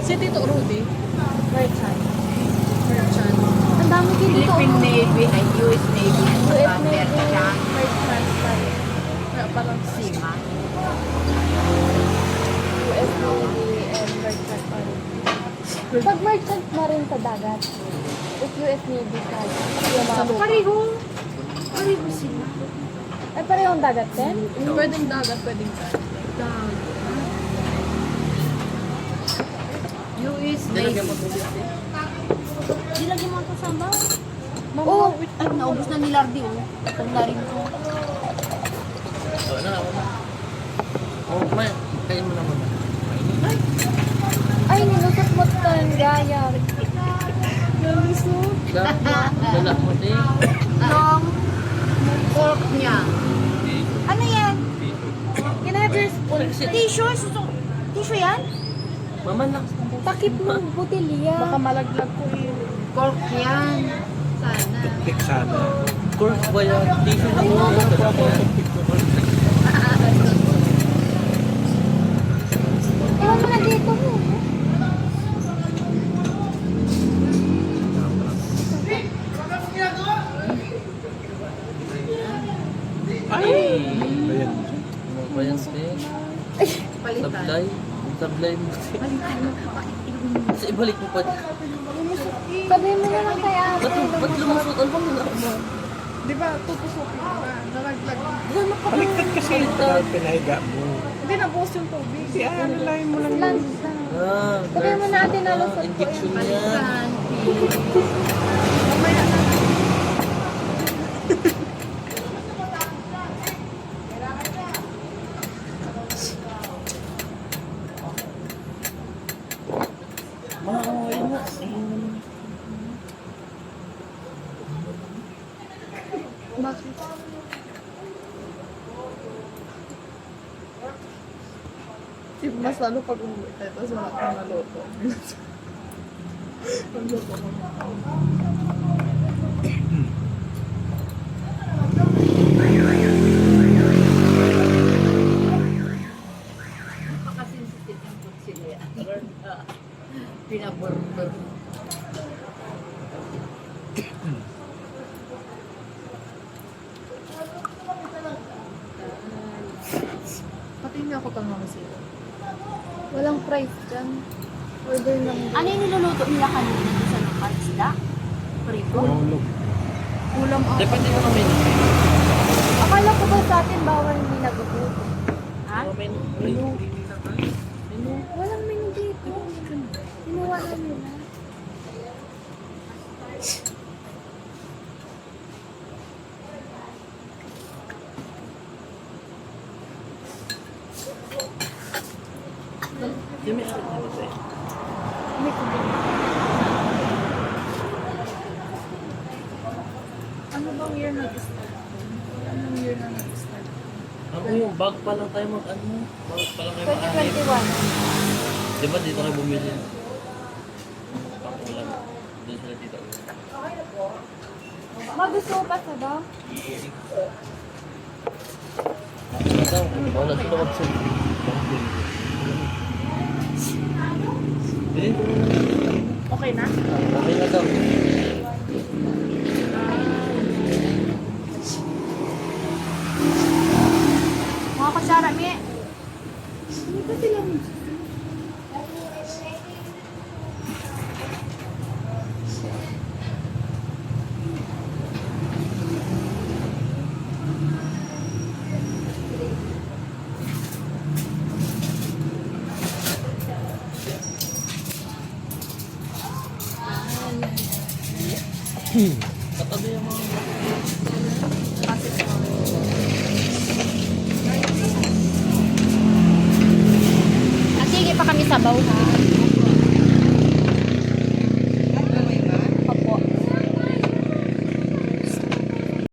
Si Tito Rudy. Merchant. Merchant. Ang dami din dito. Philippine Navy ay US Navy. US Navy. Merchant. Merchant. Kaya parang Sima. US Navy and merchant pa rin. Pag merchant na rin sa dagat. If US Navy ka. sa lupa. Pareho. Pareho sila. Ay, parehong dagat din? Pwedeng dagat, pwedeng dagat. US Navy. Nilagyan mo ang kasama? Oo. Ay, naubos na ni Lardy, oh. Itong larin ko. Ano ako na? Oh, may kain mo naman. Ay, nilusot mo ito ng gaya. Nilusot? Dala mo din. Long fork niya. Ano yan? Kinaver spoon. Tissue? Tissue yan? Mama lang. Takip mo butilya. Baka malaglag ko yun. Cork yan. Sana. Tik sana. Cork ba yan? Tissue na mo. Iwan mo na dito mo. Ay! Ayan. Ano ba yan din? Palitan. Sablay? Sablay mo. Palitan mo. Kasi ibalik mo pa. Sabihin mo na lang kay ate. Ba't lumusot? Ano bang nila mo? Di ba, tutusok na. Nalaglag. Baliktad kasi ito na pinahiga mo. Hindi nabuhos yung tubig. Si ano lang mo lang. Lunch lang. Ah, Sabihin mo na ate nalusot ko injection yan. niya. Palitan. Mamaya na. Ayun nga. Bakit? Mas lalo pag umuwi tayo, tapos wala kang naluto. Magluto mo na. Napaka-sensitive yung food sila. Pinaburber. Pati niya ako tanong sila. Walang price dyan. Order lang. Ano yung niluluto nila kanina doon sa lokal? Isda? Prito? Mahulog. Ulam ako. Depende mo kami. Akala ko ba sa atin bawal hindi nagugutom? Ha? Menu. Walang menu dito. Kinuha na nila. Yung may akin na ito eh. May kubig. Ano bang year nag-start? Anong year na nag-start? Ako yung bag pa lang tayo mag-ano. Bag pa lang kayo mag-ano. 2021. Di ba dito kayo bumili? Pang-ulam. Doon sila dito. Magusto pa sa ba? Ano daw? Wala sila mag-send. Eh? Okay na? Okay na daw. Mga kasyara, mi. Hindi pa sila Katabi yung mga... sige pa kami sabaw ha.